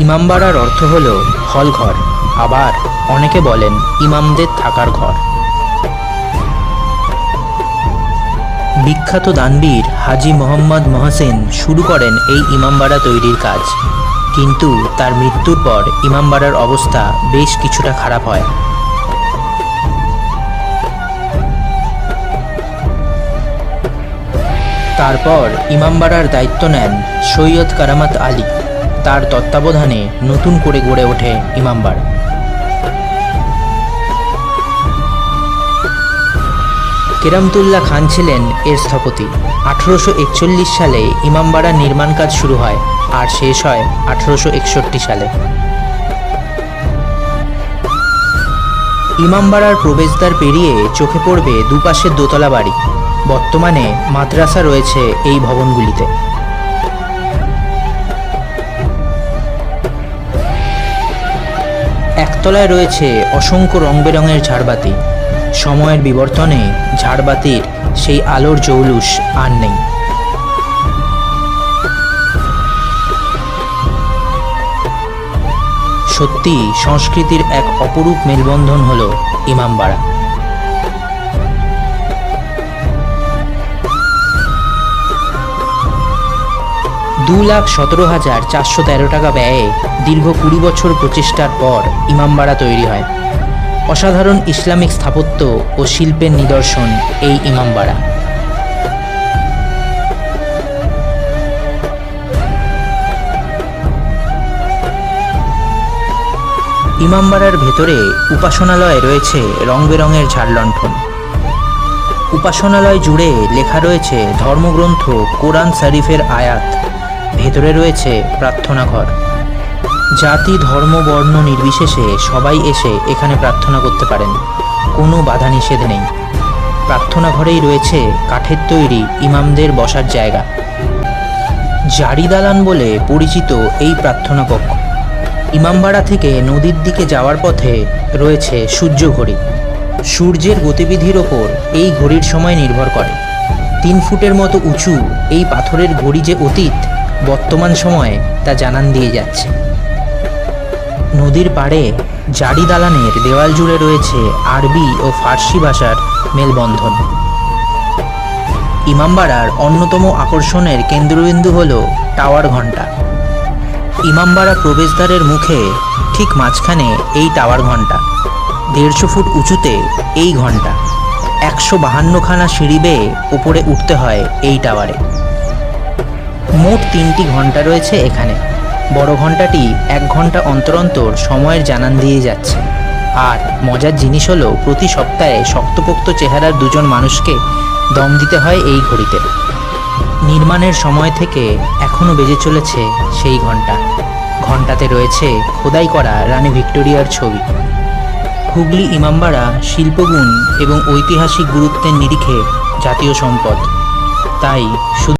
ইমামবাড়ার অর্থ হল হল ঘর, আবার অনেকে বলেন ইমামদের থাকার ঘর। বিখ্যাত দানবীর হাজী মোহাম্মদ মহসিন শুরু করেন এই ইমামবাড়া তৈরির কাজ, কিন্তু তার মৃত্যুর পর ইমামবাড়ার অবস্থা বেশ কিছুটা খারাপ হয়। তারপর ইমামবাড়ার দায়িত্ব নেন সৈয়দ কারামাত আলী। তার তত্ত্বাবধানে নতুন করে গড়ে ওঠে ইমামবাড়া। কেরামতুল্লাহ খান ছিলেন এর স্থপতি। 1841 সালে ইমামবাড়ার নির্মাণ কাজ শুরু হয় আর শেষ হয় 1861 সালে। ইমামবাড়ার প্রবেশদ্বার পেরিয়ে চোখে পড়বে দুপাশের দোতলা বাড়ি। বর্তমানে মাদ্রাসা রয়েছে এই ভবনগুলিতে। একতলায় রয়েছে অসংখ্য রং বেরঙের ঝাড়বাতি। সময়ের বিবর্তনে ঝাড়বাতির সেই আলোর জৌলুস আর নেই। সত্যি সংস্কৃতির এক অপরূপ মেলবন্ধন হল ইমামবাড়া। $2,17,413 টাকা ব্যয়ে দীর্ঘ 20 বছর প্রচেষ্টার পর ইমামবাড়া তৈরি হয়। অসাধারণ ইসলামিক স্থাপত্য ও শিল্পের নিদর্শন এই ইমামবাড়া। ইমামবাড়ার ভেতরে উপাসনালয়ে রয়েছে রং বেরঙের ঝাড়লণ্ঠন। উপাসনালয় জুড়ে লেখা রয়েছে ধর্মগ্রন্থ কোরআন শরীফের আয়াত। ভেতরে রয়েছে প্রার্থনা ঘর। জাতি ধর্ম বর্ণ নির্বিশেষে সবাই এসে এখানে প্রার্থনা করতে পারেন, কোনো বাধা নিষেধ নেই। প্রার্থনা ঘরেই রয়েছে কাঠের তৈরি ইমামদের বসার জায়গা। জারি দালান বলে পরিচিত এই প্রার্থনা কক্ষ। ইমামবাড়া থেকে নদীর দিকে যাওয়ার পথে রয়েছে সূর্য ঘড়ি। সূর্যের গতিবিধির ওপর এই ঘড়ির সময় নির্ভর করে। 3 ফুটের মতো উঁচু এই পাথরের ঘড়ি যে অতীত বর্তমান সময়ে তা জানান দিয়ে যাচ্ছে। নদীর পাড়ে জারি দালানের দেওয়াল জুড়ে রয়েছে আরবি ও ফার্সি ভাষার মেলবন্ধন। ইমামবাড়ার অন্যতম আকর্ষণের কেন্দ্রবিন্দু হল টাওয়ার ঘণ্টা। ইমামবাড়া প্রবেশদ্বারের মুখে ঠিক মাঝখানে এই টাওয়ার ঘণ্টা। 150 ফুট উঁচুতে এই ঘণ্টা। 152খানা সিঁড়ি বেয়ে ওপরে উঠতে হয় এই টাওয়ারে। মোট 3টি ঘণ্টা রয়েছে এখানে। বড় ঘণ্টাটি 1 ঘণ্টা অন্তর অন্তর সময়ের জানান দিয়ে যাচ্ছে। আর মজার জিনিস হলো প্রতি সপ্তাহে শক্তপোক্ত চেহারার 2 জন মানুষকে দম দিতে হয় এই ঘড়িতে। নির্মাণের সময় থেকে এখনও বেজে চলেছে সেই ঘণ্টা। ঘণ্টাতে রয়েছে খোদাই করা রানী ভিক্টোরিয়ার ছবি। হুগলি ইমামবাড়া শিল্পগুণ এবং ঐতিহাসিক গুরুত্বের নিরিখে জাতীয় সম্পদ। তাই শুধু